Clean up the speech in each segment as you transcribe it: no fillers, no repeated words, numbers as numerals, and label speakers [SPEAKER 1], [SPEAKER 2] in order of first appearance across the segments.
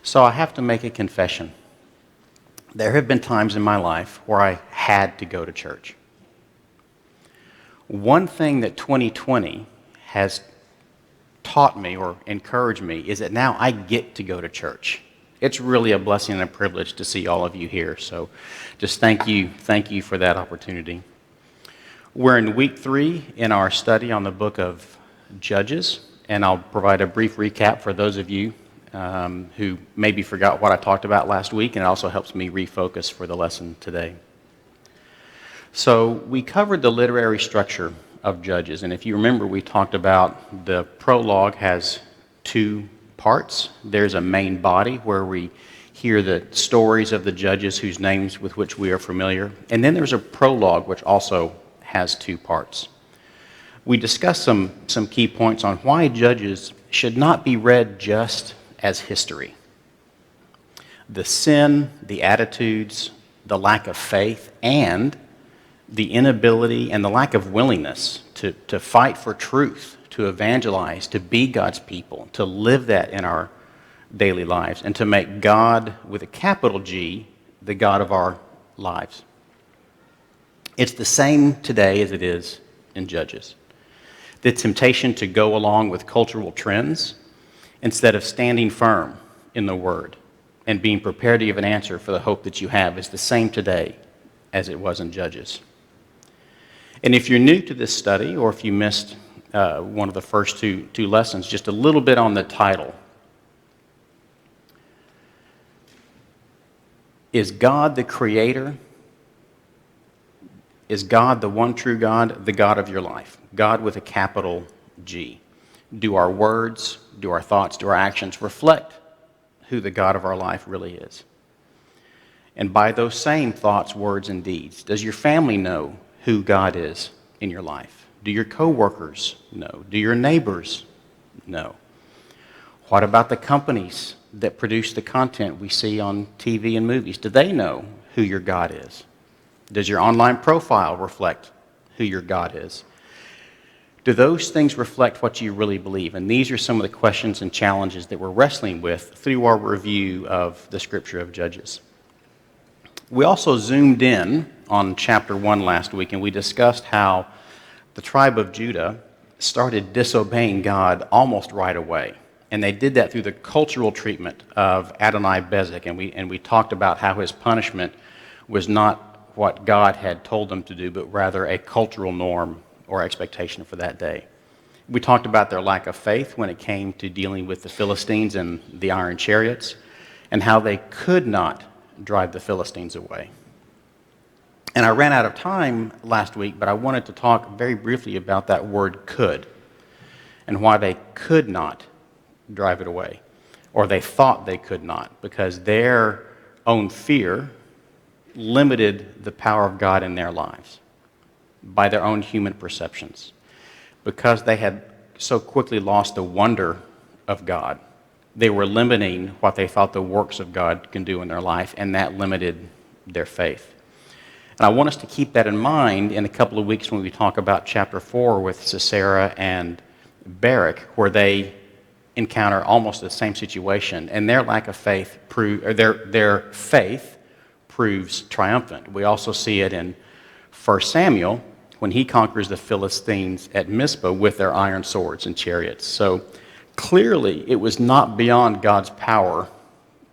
[SPEAKER 1] So I have to make a confession. There have been times in my life where I had to go to church. One thing that 2020 has taught me or encouraged me is that now I get to go to church. It's really a blessing and a privilege to see all of you here. So just thank you for that opportunity. We're in week 3 in our study on the book of Judges, and I'll provide a brief recap for those of you who maybe forgot what I talked about last week, and it also helps me refocus for the lesson today. So we covered the literary structure of Judges, and if you remember, we talked about the prologue has 2 parts. There's a main body where we hear the stories of the judges whose names with which we are familiar, and then there's a prologue which also has 2 parts. We discussed some key points on why Judges should not be read just as history. The sin, the attitudes, the lack of faith, and the inability and the lack of willingness to fight for truth, to evangelize, to be God's people, to live that in our daily lives, and to make God, with a capital G, the God of our lives. It's the same today as it is in Judges. The temptation to go along with cultural trends instead of standing firm in the Word and being prepared to give an answer for the hope that you have is the same today as it was in Judges. And if you're new to this study, or if you missed one of the first two lessons, just a little bit on the title. Is God the Creator? Is God the one true God, the God of your life? God with a capital G. Do our words, do our thoughts, do our actions reflect who the God of our life really is? And by those same thoughts, words, and deeds, does your family know who God is in your life? Do your coworkers know? Do your neighbors know? What about the companies that produce the content we see on TV and movies? Do they know who your God is? Does your online profile reflect who your God is? Do those things reflect what you really believe? And these are some of the questions and challenges that we're wrestling with through our review of the scripture of Judges. We also zoomed in on chapter 1 last week, and we discussed how the tribe of Judah started disobeying God almost right away. And they did that through the cultural treatment of Adonai-Bezek, and we talked about how his punishment was not what God had told them to do, but rather a cultural norm or expectation for that day. We talked about their lack of faith when it came to dealing with the Philistines and the iron chariots, and how they could not drive the Philistines away. And I ran out of time last week, but I wanted to talk very briefly about that word could, and why they could not drive it away, or they thought they could not, because their own fear limited the power of God in their lives by their own human perceptions, because they had so quickly lost the wonder of God. They were limiting what they thought the works of God can do in their life, and that limited their faith. And I want us to keep that in mind in a couple of weeks when we talk about chapter 4 with Sisera and Barak, where they encounter almost the same situation, and their lack of faith their faith proves triumphant. We also see it in 1 Samuel when he conquers the Philistines at Mizpah with their iron swords and chariots. So clearly it was not beyond God's power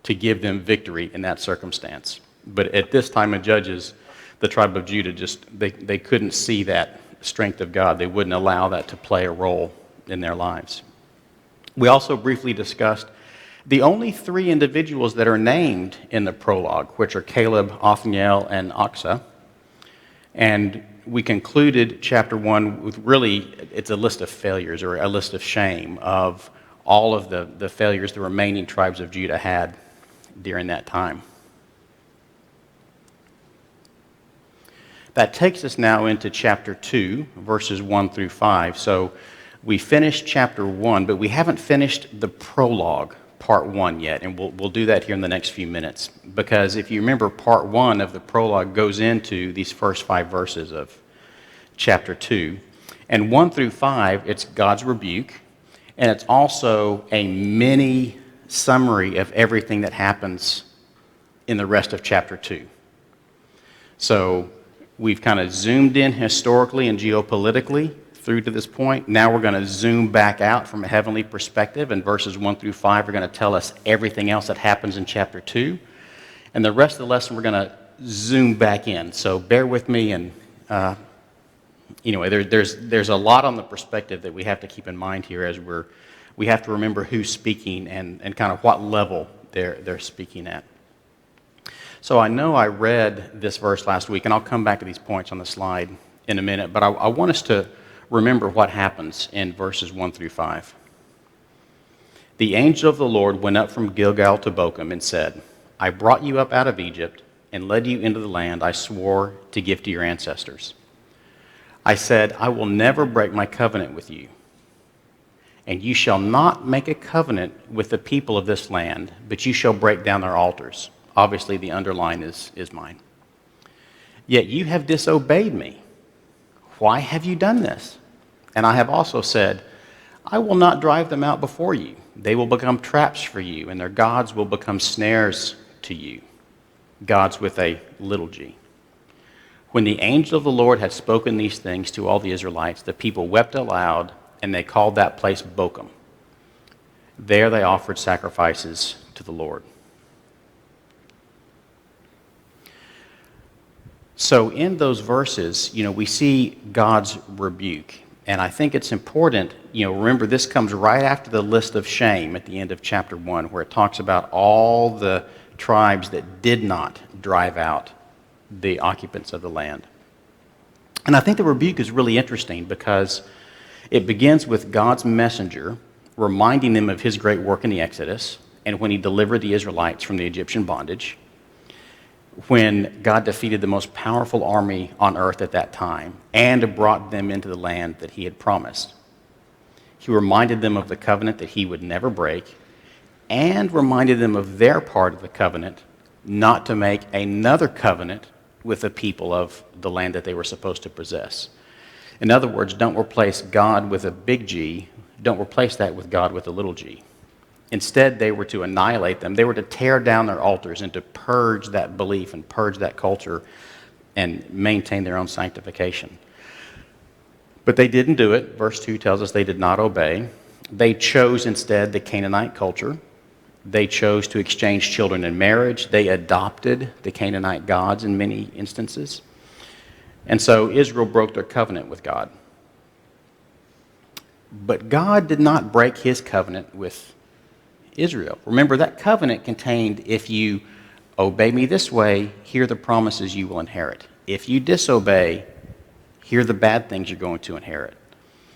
[SPEAKER 1] to give them victory in that circumstance. But at this time in Judges, the tribe of Judah they couldn't see that strength of God. They wouldn't allow that to play a role in their lives. We also briefly discussed the only 3 individuals that are named in the prologue, which are Caleb, Othniel, and Achsah. And we concluded chapter 1 with really, it's a list of failures or a list of shame of all of the failures the remaining tribes of Judah had during that time. That takes us now into chapter 2, verses 1 through 5. So we finished chapter 1, but we haven't finished the prologue, part 1 yet, and we'll do that here in the next few minutes. Because if you remember, part 1 of the prologue goes into these first 5 verses of chapter 2. And 1 through 5, it's God's rebuke, and it's also a mini summary of everything that happens in the rest of chapter 2. So we've kind of zoomed in historically and geopolitically through to this point. Now we're going to zoom back out from a heavenly perspective, and verses 1 through 5 are going to tell us everything else that happens in chapter 2. And the rest of the lesson we're going to zoom back in. So bear with me, and there's a lot on the perspective that we have to keep in mind here as we have to remember who's speaking and kind of what level they're speaking at. So I know I read this verse last week, and I'll come back to these points on the slide in a minute, but I want us to remember what happens in verses 1 through 5. The angel of the Lord went up from Gilgal to Bochum and said, I brought you up out of Egypt and led you into the land I swore to give to your ancestors. I said, I will never break my covenant with you, and you shall not make a covenant with the people of this land, but you shall break down their altars. Obviously, the underline is mine. Yet you have disobeyed me. Why have you done this? And I have also said, I will not drive them out before you. They will become traps for you, and their gods will become snares to you. Gods with a little g. When the angel of the Lord had spoken these things to all the Israelites, the people wept aloud, and they called that place Bochum. There they offered sacrifices to the Lord. So in those verses, we see God's rebuke. And I think it's important, remember this comes right after the list of shame at the end of chapter 1, where it talks about all the tribes that did not drive out the occupants of the land. And I think the rebuke is really interesting because it begins with God's messenger reminding them of his great work in the Exodus and when he delivered the Israelites from the Egyptian bondage, when God defeated the most powerful army on earth at that time and brought them into the land that he had promised. He reminded them of the covenant that he would never break and reminded them of their part of the covenant not to make another covenant with the people of the land that they were supposed to possess. In other words, don't replace God with a big G. Don't replace that with God with a little g. Instead, they were to annihilate them. They were to tear down their altars and to purge that belief and purge that culture and maintain their own sanctification. But they didn't do it. Verse 2 tells us they did not obey. They chose instead the Canaanite culture. They chose to exchange children in marriage. They adopted the Canaanite gods in many instances. And so Israel broke their covenant with God. But God did not break his covenant with Israel. Remember, that covenant contained, if you obey me this way, here are the promises you will inherit. If you disobey, here are the bad things you're going to inherit.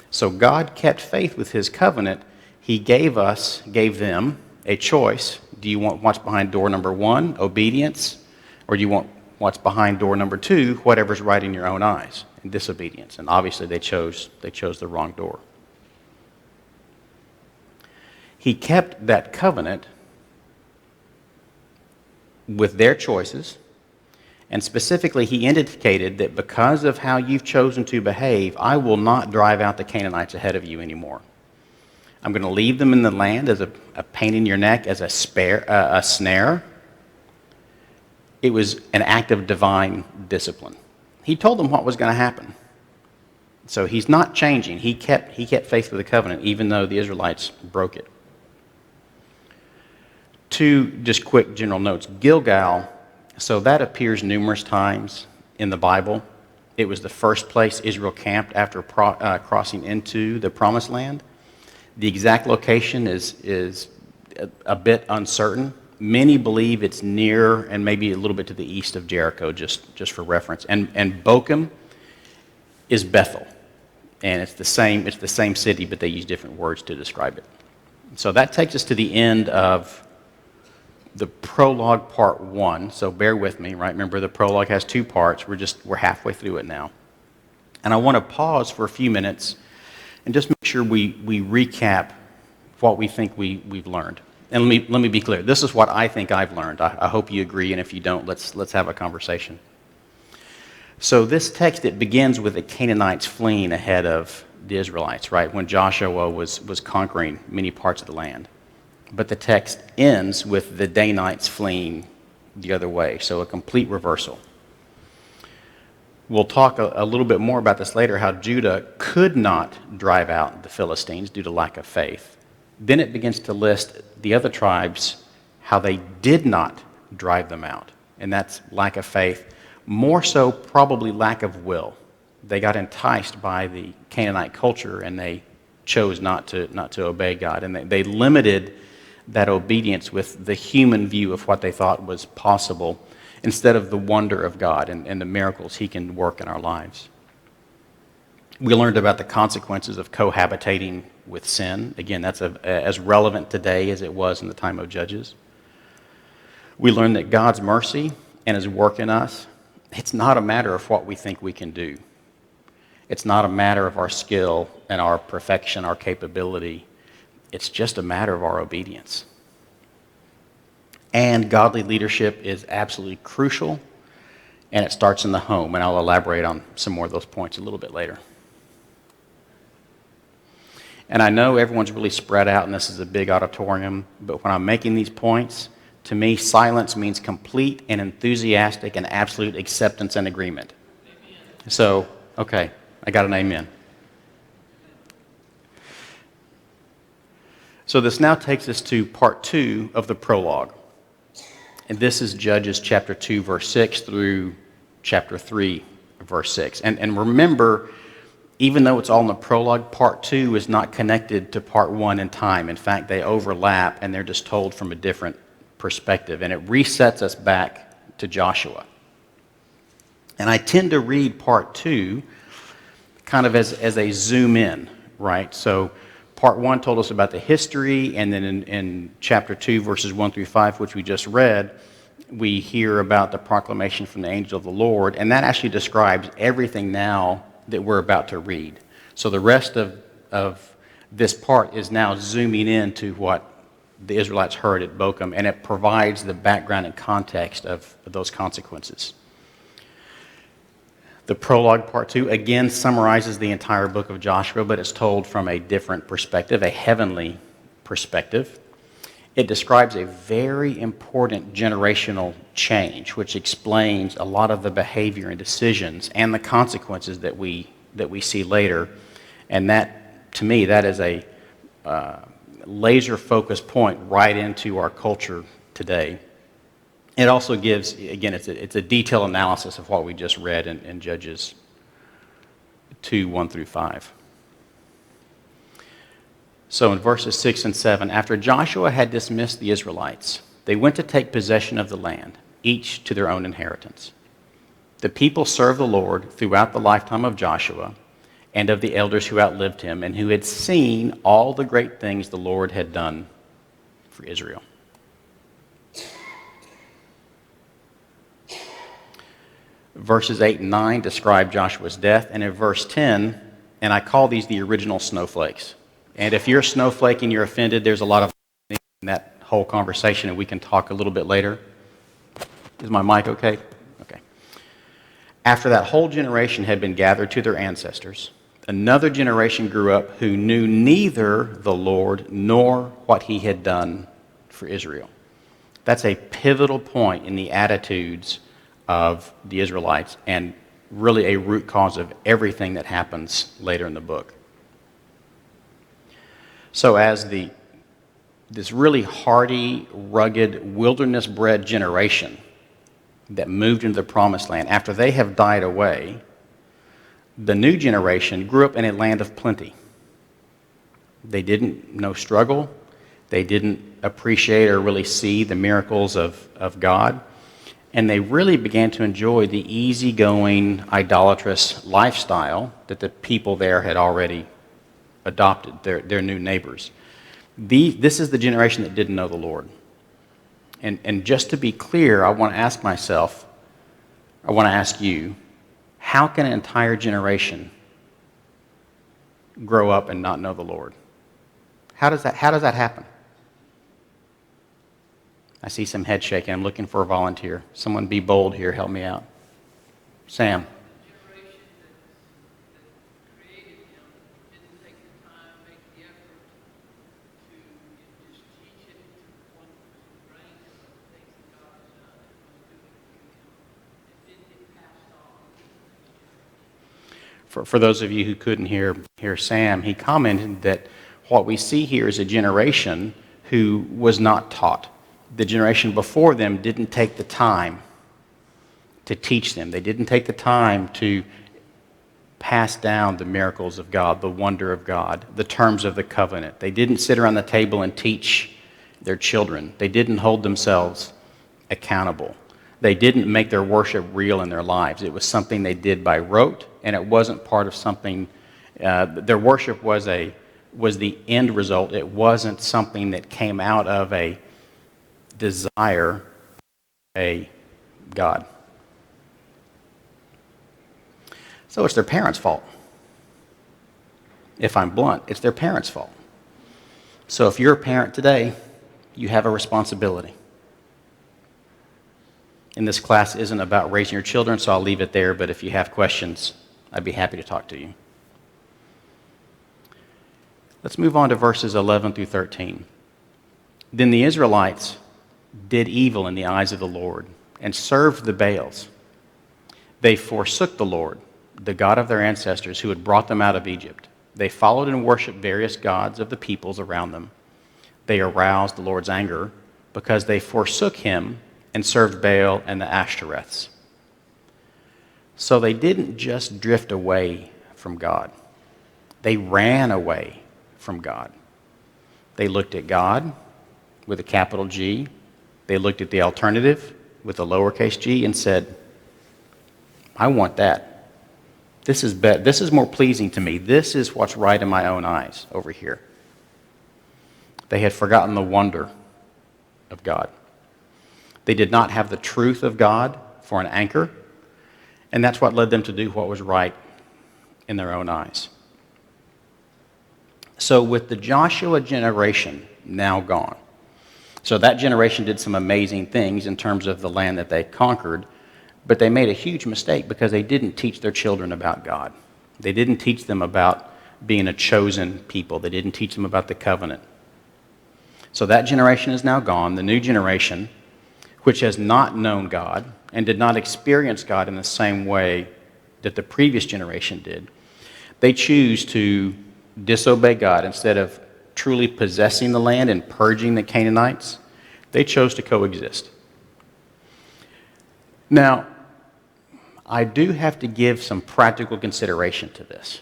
[SPEAKER 1] So God kept faith with his covenant. He gave them a choice. Do you want what's behind door number 1, obedience, or do you want what's behind door number 2, whatever's right in your own eyes, and disobedience? And obviously they chose the wrong door. He kept that covenant with their choices, and specifically he indicated that because of how you've chosen to behave, I will not drive out the Canaanites ahead of you anymore. I'm going to leave them in the land as a pain in your neck, as a snare. It was an act of divine discipline. He told them what was going to happen. So he's not changing. He kept faith with the covenant, even though the Israelites broke it. 2 just quick general notes. Gilgal, so that appears numerous times in the Bible. It was the first place Israel camped after crossing into the Promised Land. The exact location is a bit uncertain. Many believe it's near and maybe a little bit to the east of Jericho, just for reference. And Bochum is Bethel, and it's the same city, but they use different words to describe it. So that takes us to the end of the Prologue Part 1, so bear with me, right? Remember, the prologue has 2 parts. We're halfway through it now. And I want to pause for a few minutes and just make sure we recap what we think we've learned. And let me be clear. This is what I think I've learned. I hope you agree, and if you don't, let's have a conversation. So this text, it begins with the Canaanites fleeing ahead of the Israelites, right? When Joshua was conquering many parts of the land. But the text ends with the Danites fleeing the other way, so a complete reversal. We'll talk a little bit more about this later, how Judah could not drive out the Philistines due to lack of faith. Then it begins to list the other tribes, how they did not drive them out. And that's lack of faith, more so probably lack of will. They got enticed by the Canaanite culture and they chose not to obey God. And they limited that obedience with the human view of what they thought was possible instead of the wonder of God and the miracles he can work in our lives. We learned about the consequences of cohabitating with sin. Again, that's as relevant today as it was in the time of Judges. We learned that God's mercy and his work in us, it's not a matter of what we think we can do. It's not a matter of our skill and our perfection, our capability. It's just a matter of our obedience. And godly leadership is absolutely crucial, and it starts in the home, and I'll elaborate on some more of those points a little bit later. And I know everyone's really spread out, and this is a big auditorium, but when I'm making these points, to me, silence means complete and enthusiastic and absolute acceptance and agreement. Amen. So, okay, I got an amen. So this now takes us to part 2 of the prologue. And this is Judges chapter 2, verse 6 through chapter 3, verse 6. And remember, even though it's all in the prologue, part 2 is not connected to part 1 in time. In fact, they overlap and they're just told from a different perspective. And it resets us back to Joshua. And I tend to read part 2 kind of as a zoom in, right? So part 1 told us about the history, and then in chapter 2, verses 1 through 5, which we just read, we hear about the proclamation from the angel of the Lord, and that actually describes everything now that we're about to read. So the rest of this part is now zooming into what the Israelites heard at Bochum, and it provides the background and context of those consequences. The prologue, part 2, again summarizes the entire book of Joshua, but it's told from a different perspective, a heavenly perspective. It describes a very important generational change, which explains a lot of the behavior and decisions and the consequences that we see later. And that, to me, that is a laser-focused point right into our culture today. It also gives, again, it's a detailed analysis of what we just read in Judges 2, 1 through 5. So in verses 6 and 7, after Joshua had dismissed the Israelites, they went to take possession of the land, each to their own inheritance. The people served the Lord throughout the lifetime of Joshua and of the elders who outlived him and who had seen all the great things the Lord had done for Israel. Verses 8 and 9 describe Joshua's death, and in verse 10, and I call these the original snowflakes. And if you're a snowflake and you're offended, there's a lot of in that whole conversation, and we can talk a little bit later. Is my mic okay? Okay. After that whole generation had been gathered to their ancestors, another generation grew up who knew neither the Lord nor what he had done for Israel. That's a pivotal point in the attitudes of the Israelites and really a root cause of everything that happens later in the book. So as this really hardy, rugged, wilderness-bred generation that moved into the promised land, after they have died away, the new generation grew up in a land of plenty. They didn't know struggle. They didn't appreciate or really see the miracles of God. And they really began to enjoy the easygoing, idolatrous lifestyle that the people there had already adopted, their new neighbors. This is the generation that didn't know the Lord. And just to be clear, I want to ask myself, I want to ask you, how can an entire generation grow up and not know the Lord? How does that happen? I see some head shaking. I'm looking for a volunteer. Someone be bold here. Help me out. Sam.
[SPEAKER 2] Created him didn't take the time, make the effort to just teach it
[SPEAKER 1] For those of you who couldn't hear Sam, he commented that what we see here is a generation who was not taught. The generation before them didn't take the time to teach them. They didn't take the time to pass down the miracles of God, the wonder of God, the terms of the covenant. They didn't sit around the table and teach their children. They didn't hold themselves accountable. They didn't make their worship real in their lives. It was something they did by rote, and it wasn't part of something. Their worship was the end result. It wasn't something that came out of a desire, a God. So it's their parents' fault. If I'm blunt, it's their parents' fault. So if you're a parent today, you have a responsibility. And this class isn't about raising your children, so I'll leave it there, but if you have questions, I'd be happy to talk to you. Let's move on to verses 11 through 13. Then the Israelites did evil in the eyes of the Lord and served the Baals. They forsook the Lord, the God of their ancestors, who had brought them out of Egypt. They followed and worshipped various gods of the peoples around them. They aroused the Lord's anger because they forsook him and served Baal and the Ashtoreths. So they didn't just drift away from God. They ran away from God. They looked at God with a capital G. They looked at the alternative with a lowercase g and said, I want that. This is more pleasing to me. This is what's right in my own eyes over here. They had forgotten the wonder of God. They did not have the truth of God for an anchor, and that's what led them to do what was right in their own eyes. So with the Joshua generation now gone, so that generation did some amazing things in terms of the land that they conquered, but they made a huge mistake because they didn't teach their children about God. They didn't teach them about being a chosen people. They didn't teach them about the covenant. So that generation is now gone. The new generation, which has not known God and did not experience God in the same way that the previous generation did, they choose to disobey God. Instead of truly possessing the land and purging the Canaanites, they chose to coexist. Now, I do have to give some practical consideration to this.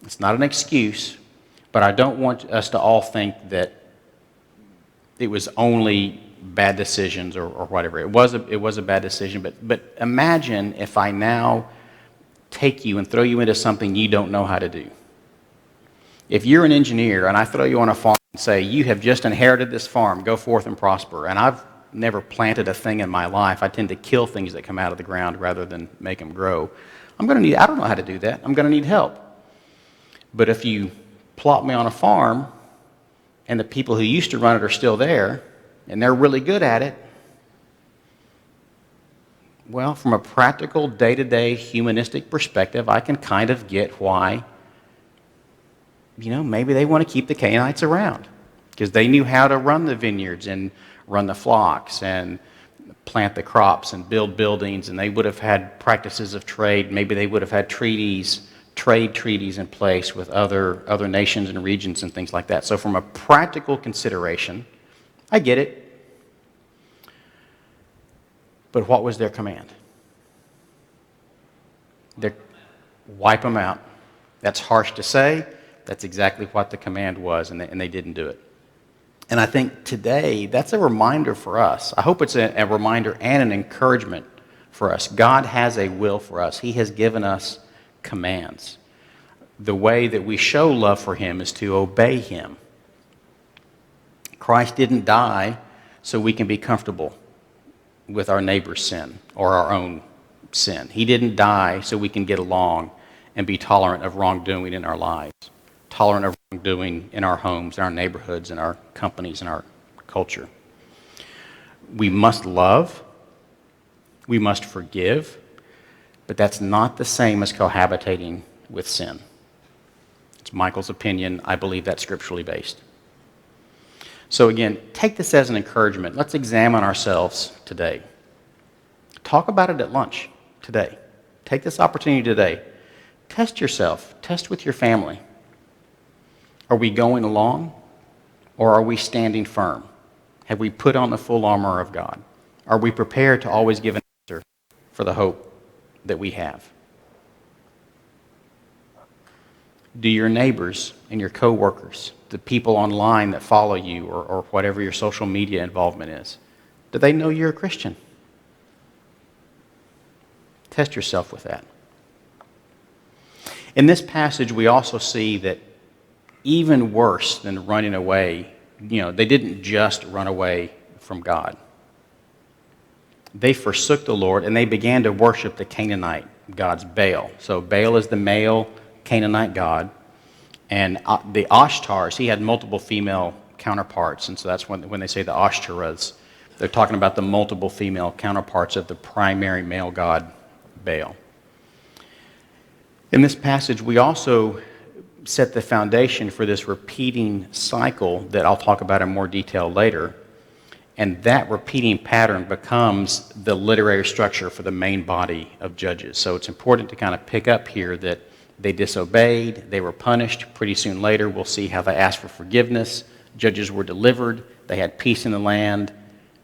[SPEAKER 1] It's not an excuse, but I don't want us to all think that it was only bad decisions or whatever. It was a bad decision, but imagine if I now take you and throw you into something you don't know how to do. If you're an engineer and I throw you on a farm and say, you have just inherited this farm, go forth and prosper, and I've never planted a thing in my life. I tend to kill things that come out of the ground rather than make them grow. I don't know how to do that. I'm going to need help. But if you plop me on a farm and the people who used to run it are still there and they're really good at it, well, from a practical, day-to-day, humanistic perspective, I can kind of get why, maybe they want to keep the Canaanites around because they knew how to run the vineyards and run the flocks and plant the crops and build buildings, and they would have had practices of trade. Maybe they would have had trade treaties in place with other nations and regions and things like that. So from a practical consideration, I get it. But what was their command? Wipe them out. That's harsh to say. That's exactly what the command was, and they didn't do it. And I think today, that's a reminder for us. I hope it's a reminder and an encouragement for us. God has a will for us. He has given us commands. The way that we show love for him is to obey him. Christ didn't die so we can be comfortable with our neighbor's sin or our own sin. He didn't die so we can get along and be tolerant of wrongdoing in our lives, tolerant of wrongdoing in our homes, in our neighborhoods, in our companies, in our culture. We must love, we must forgive, but that's not the same as cohabitating with sin. It's Michael's opinion. I believe that's scripturally based. So again, take this as an encouragement. Let's examine ourselves today. Talk about it at lunch today. Take this opportunity today. test yourself. Test with your family. Are we going along, or are we standing firm? Have we put on the full armor of God? Are we prepared to always give an answer for the hope that we have? Do your neighbors and your coworkers, the people online that follow you, or whatever your social media involvement is, do they know you're a Christian? Test yourself with that. In this passage, we also see that even worse than running away, they didn't just run away from God. They forsook the Lord, and they began to worship the Canaanite gods Baal. So Baal is the male Canaanite god, and the Ashtars, he had multiple female counterparts, and so that's when they say the Ashtaras, they're talking about the multiple female counterparts of the primary male god Baal. In this passage, we also set the foundation for this repeating cycle that I'll talk about in more detail later, and that repeating pattern becomes the literary structure for the main body of Judges. So it's important to kind of pick up here that they disobeyed, they were punished. Pretty soon later, we'll see how they asked for forgiveness. Judges were delivered, they had peace in the land,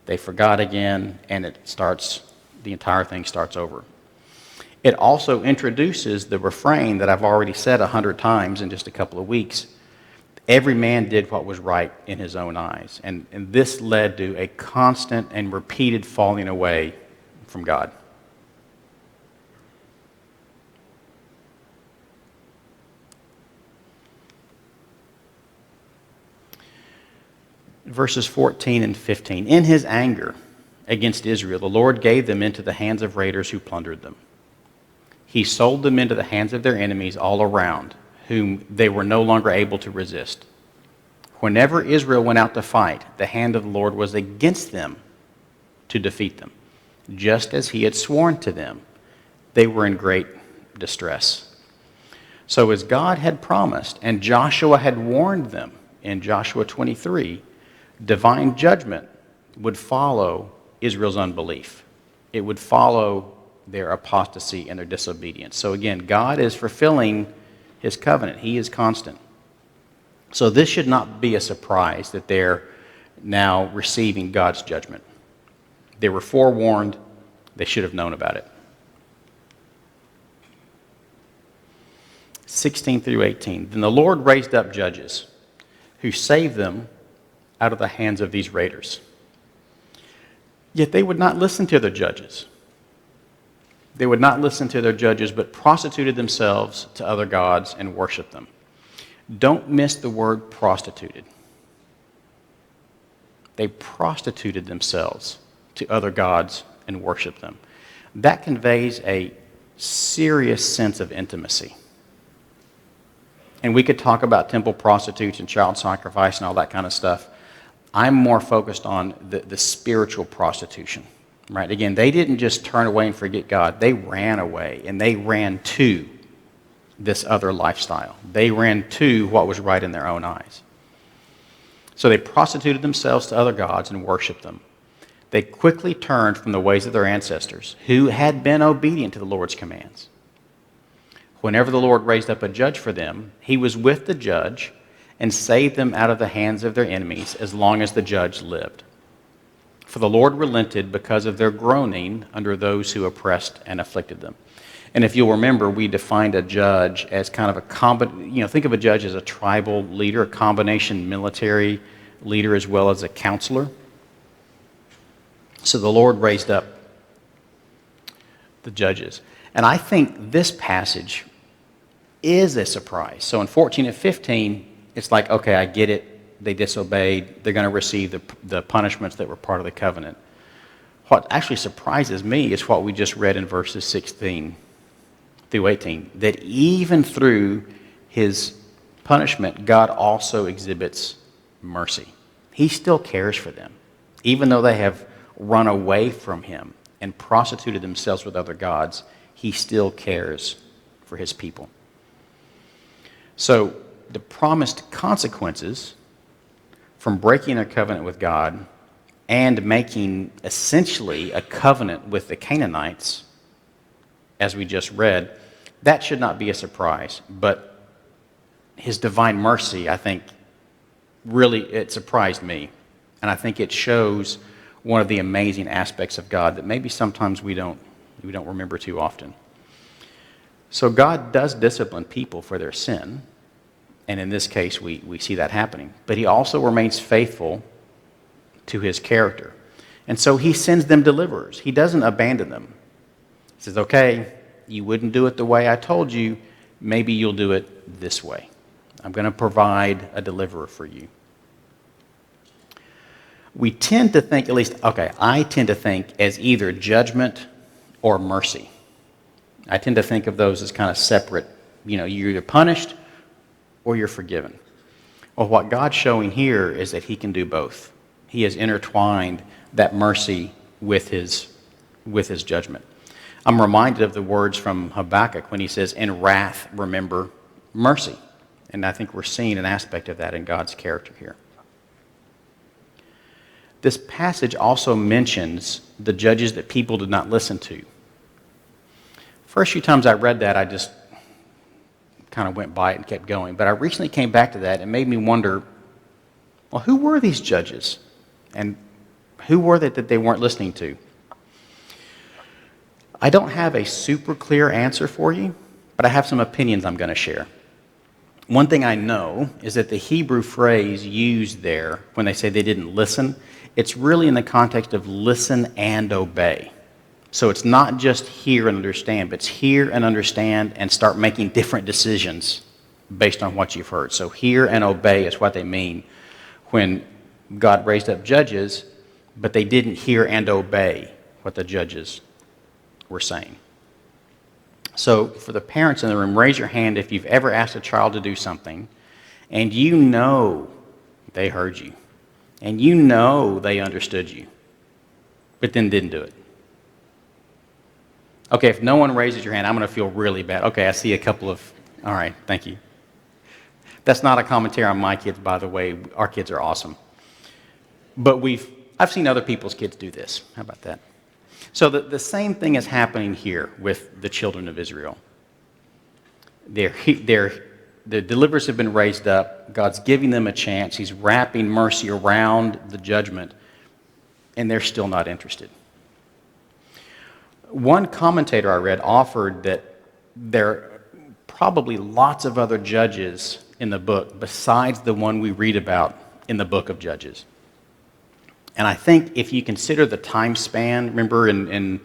[SPEAKER 1] they forgot again, and the entire thing starts over. It also introduces the refrain that I've already said 100 times in just a couple of weeks. Every man did what was right in his own eyes. And this led to a constant and repeated falling away from God. Verses 14 and 15. In his anger against Israel, the Lord gave them into the hands of raiders who plundered them. He sold them into the hands of their enemies all around, whom they were no longer able to resist. Whenever Israel went out to fight, the hand of the Lord was against them to defeat them. Just as he had sworn to them, they were in great distress. So as God had promised, and Joshua had warned them in Joshua 23, divine judgment would follow Israel's unbelief. It would follow their apostasy and their disobedience. So again, God is fulfilling his covenant. He is constant. So this should not be a surprise that they're now receiving God's judgment. They were forewarned. They should have known about it. 16 through 18. Then the Lord raised up judges who saved them out of the hands of these raiders. Yet they would not listen to their judges. They would not listen to their judges, but prostituted themselves to other gods and worshiped them. Don't miss the word prostituted. They prostituted themselves to other gods and worshiped them. That conveys a serious sense of intimacy. And we could talk about temple prostitutes and child sacrifice and all that kind of stuff. I'm more focused on the spiritual prostitution, right? Again, they didn't just turn away and forget God. They ran away, and they ran to this other lifestyle. They ran to what was right in their own eyes. So they prostituted themselves to other gods and worshiped them. They quickly turned from the ways of their ancestors, who had been obedient to the Lord's commands. Whenever the Lord raised up a judge for them, he was with the judge and saved them out of the hands of their enemies as long as the judge lived. For the Lord relented because of their groaning under those who oppressed and afflicted them. And if you'll remember, we defined a judge as kind of a think of a judge as a tribal leader, a combination military leader as well as a counselor. So the Lord raised up the judges. And I think this passage is a surprise. So in 14 and 15, it's like, okay, I get it. They disobeyed. They're going to receive the punishments that were part of the covenant. What actually surprises me is what we just read in verses 16 through 18, that even through his punishment, God also exhibits mercy. He still cares for them. Even though they have run away from him and prostituted themselves with other gods, he still cares for his people. So the promised consequences from breaking their covenant with God and making essentially a covenant with the Canaanites, as we just read, That should not be a surprise, but his divine mercy, I think, really, it surprised me. And I think it shows one of the amazing aspects of God that maybe sometimes we don't remember too often. So God does discipline people for their sin, and in this case we see that happening. But he also remains faithful to his character. And so he sends them deliverers. He doesn't abandon them. He says, okay, you wouldn't do it the way I told you, maybe you'll do it this way. I'm going to provide a deliverer for you. We tend to think, at least, I tend to think as either judgment or mercy. I tend to think of those as kind of separate. You're either punished or you're forgiven. Well, what God's showing here is that he can do both. He has intertwined that mercy with his judgment. I'm reminded of the words from Habakkuk when he says, in wrath remember mercy. And I think we're seeing an aspect of that in God's character here. This passage also mentions the judges that people did not listen to. First few times I read that, I just kind of went by it and kept going. But I recently came back to that and made me wonder, well, who were these judges? And who were they that they weren't listening to? I don't have a super clear answer for you, but I have some opinions I'm going to share. One thing I know is that the Hebrew phrase used there, when they say they didn't listen, it's really in the context of listen and obey. So it's not just hear and understand, but it's hear and understand and start making different decisions based on what you've heard. So hear and obey is what they mean when God raised up judges, but they didn't hear and obey what the judges were saying. So for the parents in the room, raise your hand if you've ever asked a child to do something and you know they heard you and you know they understood you, but then didn't do it. Okay, if no one raises your hand, I'm going to feel really bad. Okay, I see a couple of, all right, thank you. That's not a commentary on my kids, by the way. Our kids are awesome. But I've seen other people's kids do this. How about that? So the same thing is happening here with the children of Israel. The deliverers have been raised up. God's giving them a chance. He's wrapping mercy around the judgment, and they're still not interested. One commentator I read offered that there are probably lots of other judges in the book besides the one we read about in the book of Judges. And I think if you consider the time span, remember in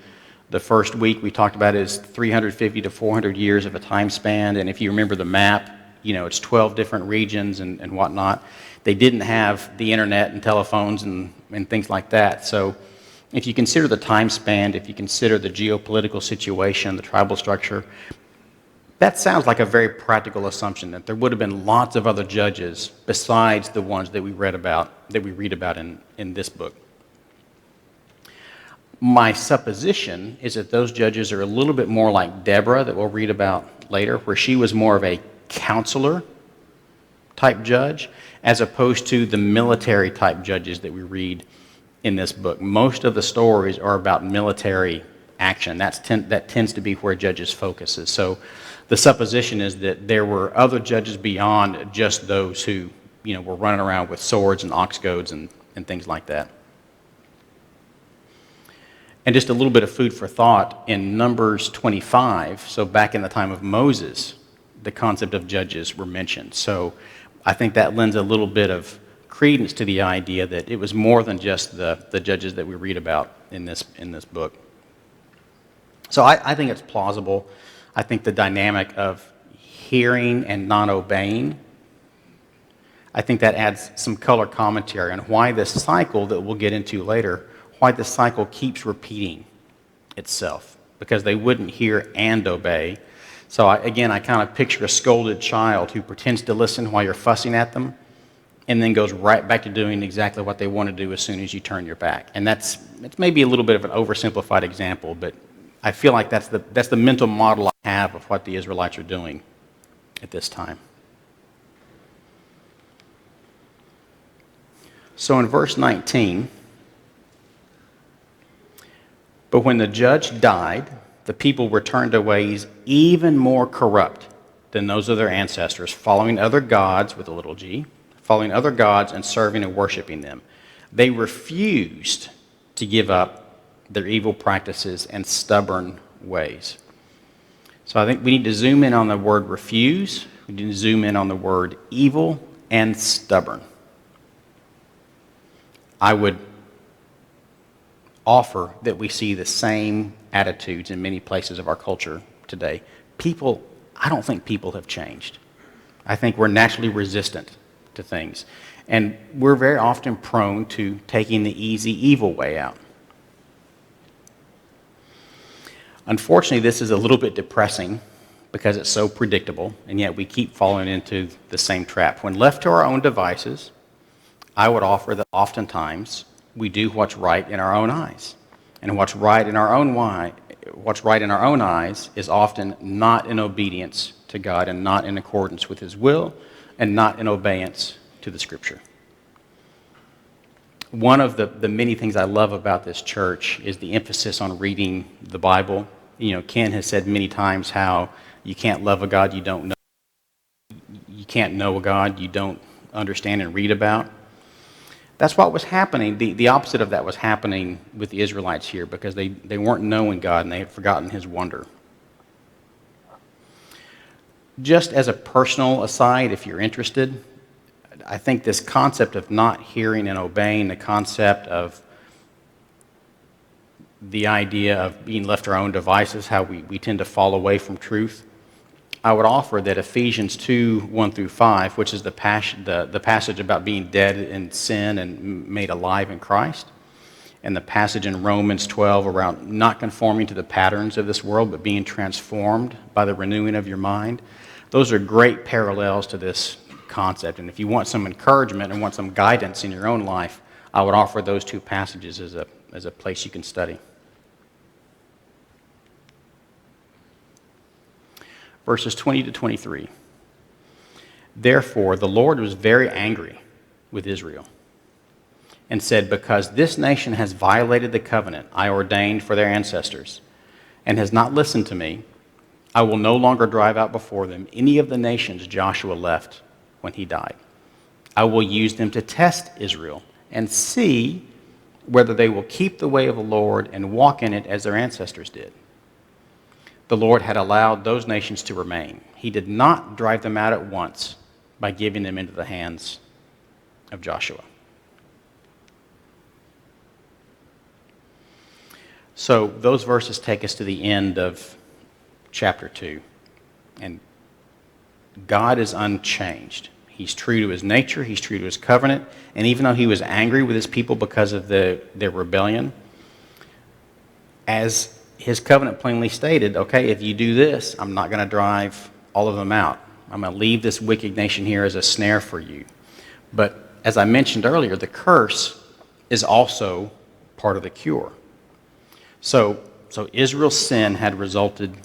[SPEAKER 1] the first week we talked about it as 350 to 400 years of a time span, and if you remember the map, it's 12 different regions and whatnot. They didn't have the internet and telephones and things like that. So if you consider the time span, if you consider the geopolitical situation, the tribal structure, that sounds like a very practical assumption that there would have been lots of other judges besides the ones that we read about in this book. My supposition is that those judges are a little bit more like Deborah that we'll read about later, where she was more of a counselor type judge as opposed to the military type judges that we read in this book. Most of the stories are about military action. That tends to be where Judges focuses. So the supposition is that there were other judges beyond just those who were running around with swords and ox goads and things like that. And just a little bit of food for thought, in Numbers 25, so back in the time of Moses, the concept of judges were mentioned. So I think that lends a little bit of credence to the idea that it was more than just the judges that we read about in this book. So I think it's plausible. I think the dynamic of hearing and not obeying, I think that adds some color commentary on why this cycle that we'll get into later, why this cycle keeps repeating itself, because they wouldn't hear and obey. So I kind of picture a scolded child who pretends to listen while you're fussing at them and then goes right back to doing exactly what they want to do as soon as you turn your back. And it's maybe a little bit of an oversimplified example, but I feel like that's the mental model I have of what the Israelites are doing at this time. So in verse 19, but when the judge died, the people returned to ways even more corrupt than those of their ancestors, following other gods with a little g, following other gods and serving and worshiping them. They refused to give up their evil practices and stubborn ways. So I think we need to zoom in on the word refuse. We need to zoom in on the word evil and stubborn. I would offer that we see the same attitudes in many places of our culture today. I don't think people have changed. I think we're naturally resistant to things. And we're very often prone to taking the easy, evil way out. Unfortunately, this is a little bit depressing because it's so predictable, and yet we keep falling into the same trap. When left to our own devices, I would offer that oftentimes we do what's right in our own eyes. And what's right in our own eyes is often not in obedience to God and not in accordance with His will and not in obedience to the Scripture. One of the many things I love about this church is the emphasis on reading the Bible. You know, Ken has said many times how you can't love a God you don't know. You can't know a God you don't understand and read about. That's what was happening. The opposite of that was happening with the Israelites here because they weren't knowing God and they had forgotten His wonder. Just as a personal aside, if you're interested, I think this concept of not hearing and obeying, the concept of the idea of being left to our own devices, how we tend to fall away from truth, I would offer that Ephesians 2, 1 through 5, which is the passage about being dead in sin and made alive in Christ, and the passage in Romans 12 around not conforming to the patterns of this world, but being transformed by the renewing of your mind, those are great parallels to this concept. And if you want some encouragement and want some guidance in your own life, I would offer those two passages as a place you can study. Verses 20 to 23. Therefore, the Lord was very angry with Israel and said, because this nation has violated the covenant I ordained for their ancestors and has not listened to me, I will no longer drive out before them any of the nations Joshua left when he died. I will use them to test Israel and see whether they will keep the way of the Lord and walk in it as their ancestors did. The Lord had allowed those nations to remain. He did not drive them out at once by giving them into the hands of Joshua. So those verses take us to the end of chapter 2. And God is unchanged. He's true to His nature. He's true to His covenant. And even though He was angry with His people because of their rebellion, as His covenant plainly stated, okay, if you do this, I'm not going to drive all of them out. I'm going to leave this wicked nation here as a snare for you. But as I mentioned earlier, the curse is also part of the cure. So Israel's sin had resulted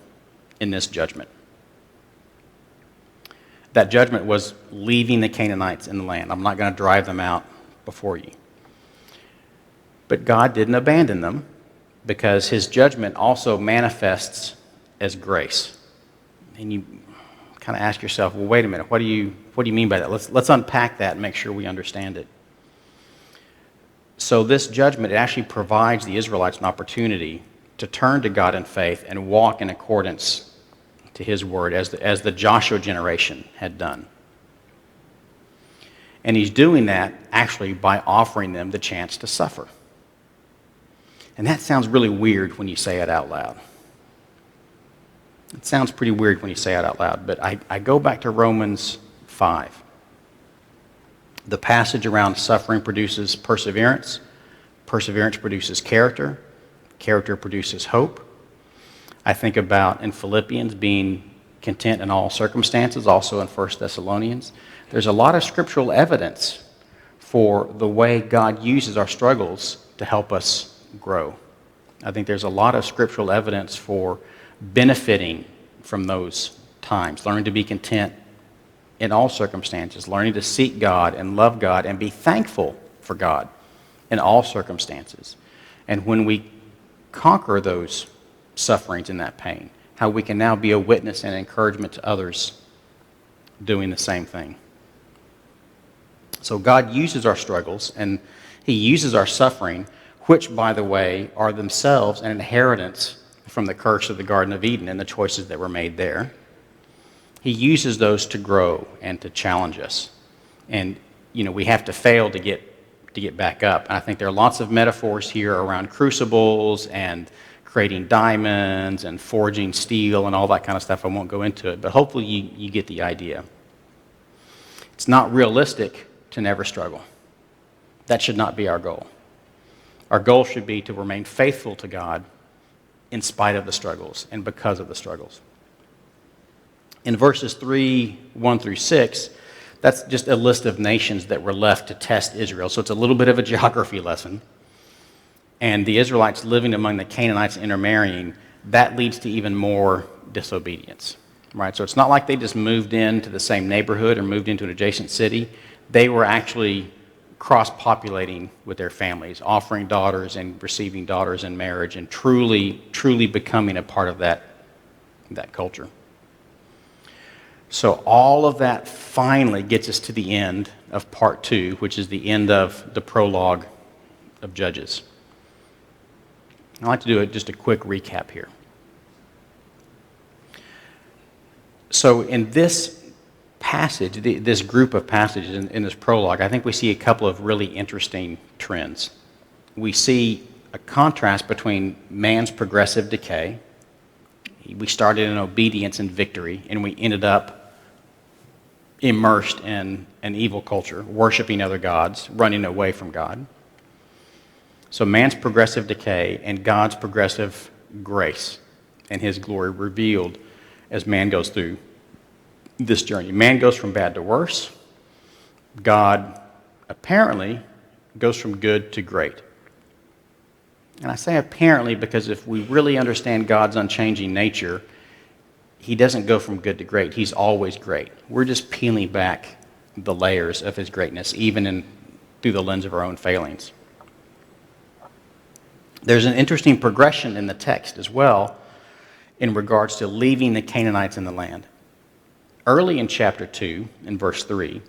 [SPEAKER 1] in this judgment. That judgment was leaving the Canaanites in the land. I'm not going to drive them out before you. But God didn't abandon them, because His judgment also manifests as grace. And you kind of ask yourself, well, wait a minute, what do you mean by that? Let's unpack that and make sure we understand it. So this judgment, it actually provides the Israelites an opportunity to turn to God in faith and walk in accordance to His word, as the Joshua generation had done. And He's doing that actually by offering them the chance to suffer. And that sounds really weird when you say it out loud. It sounds pretty weird when you say it out loud, but I go back to Romans 5. The passage around suffering produces perseverance. Perseverance produces character. Character produces hope. I think about in Philippians being content in all circumstances, also in 1 Thessalonians. There's a lot of scriptural evidence for the way God uses our struggles to help us grow. I think there's a lot of scriptural evidence for benefiting from those times, learning to be content in all circumstances, learning to seek God and love God and be thankful for God in all circumstances. And when we conquer those sufferings and that pain, how we can now be a witness and encouragement to others doing the same thing. So God uses our struggles and he uses our suffering, which, by the way, are themselves an inheritance from the curse of the Garden of Eden and the choices that were made there. He uses those to grow and to challenge us. And, we have to fail to get back up. And I think there are lots of metaphors here around crucibles and creating diamonds and forging steel and all that kind of stuff. I won't go into it, but hopefully you get the idea. It's not realistic to never struggle. That should not be our goal. Our goal should be to remain faithful to God in spite of the struggles and because of the struggles. In verses 1 through 6, that's just a list of nations that were left to test Israel. So it's a little bit of a geography lesson. And the Israelites living among the Canaanites intermarrying, that leads to even more disobedience. Right? So it's not like they just moved into the same neighborhood or moved into an adjacent city. They were actually cross-populating with their families, offering daughters and receiving daughters in marriage, and truly becoming a part of that culture. So all of that finally gets us to the end of Part 2, which is the end of the Prologue of Judges. I'd like to do just a quick recap here. So in this passage, this group of passages in this prologue, I think we see a couple of really interesting trends. We see a contrast between man's progressive decay. We started in obedience and victory, and we ended up immersed in an evil culture, worshiping other gods, running away from God. So man's progressive decay and God's progressive grace and his glory revealed as man goes through this journey. Man goes from bad to worse. God apparently goes from good to great. And I say apparently because if we really understand God's unchanging nature, he doesn't go from good to great. He's always great. We're just peeling back the layers of his greatness, even through the lens of our own failings. There's an interesting progression in the text as well in regards to leaving the Canaanites in the land. Early in chapter 2, in verse 3,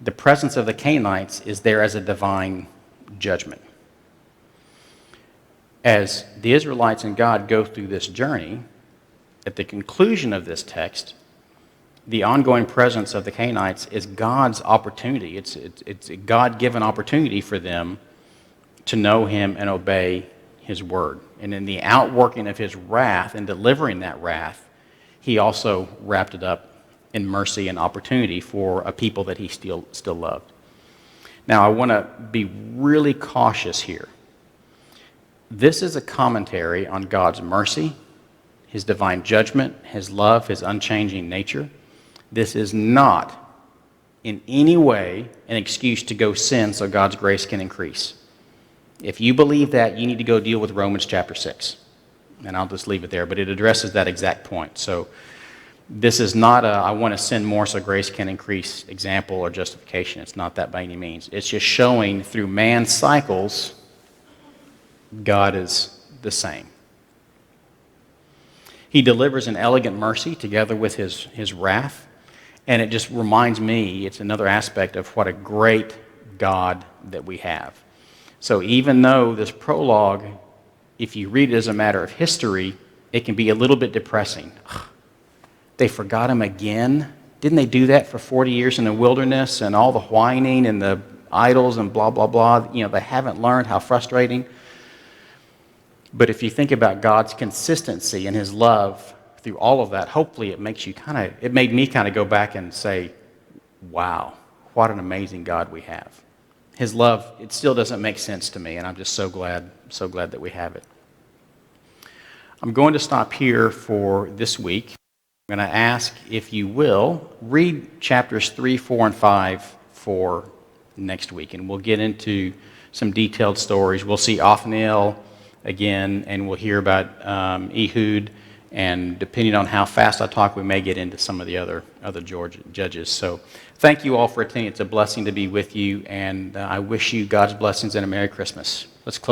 [SPEAKER 1] the presence of the Canaanites is there as a divine judgment. As the Israelites and God go through this journey, at the conclusion of this text, the ongoing presence of the Canaanites is God's opportunity. It's a God-given opportunity for them to know him and obey his word. And in the outworking of his wrath and delivering that wrath, he also wrapped it up in mercy and opportunity for a people that he still loved. Now, I want to be really cautious here. This is a commentary on God's mercy, his divine judgment, his love, his unchanging nature. This is not in any way an excuse to go sin so God's grace can increase. If you believe that, you need to go deal with Romans chapter 6. And I'll just leave it there, but it addresses that exact point. So this is not I want to sin more so grace can increase example or justification. It's not that by any means. It's just showing through man's cycles, God is the same. He delivers an elegant mercy together with his wrath. And it just reminds me, it's another aspect of what a great God that we have. So even though this prologue, if you read it as a matter of history, it can be a little bit depressing. They forgot him again? Didn't they do that for 40 years in the wilderness and all the whining and the idols and blah, blah, blah? They haven't learned. How frustrating. But if you think about God's consistency and his love through all of that, hopefully it made me kind of go back and say, wow, what an amazing God we have. His love, it still doesn't make sense to me, and I'm just so glad that we have it. I'm going to stop here for this week. I'm going to ask if you will read chapters 3, 4, and 5 for next week, and we'll get into some detailed stories. We'll see Othniel again, and we'll hear about Ehud, and depending on how fast I talk, we may get into some of the other judges. So thank you all for attending. It's a blessing to be with you, and I wish you God's blessings and a Merry Christmas. Let's close.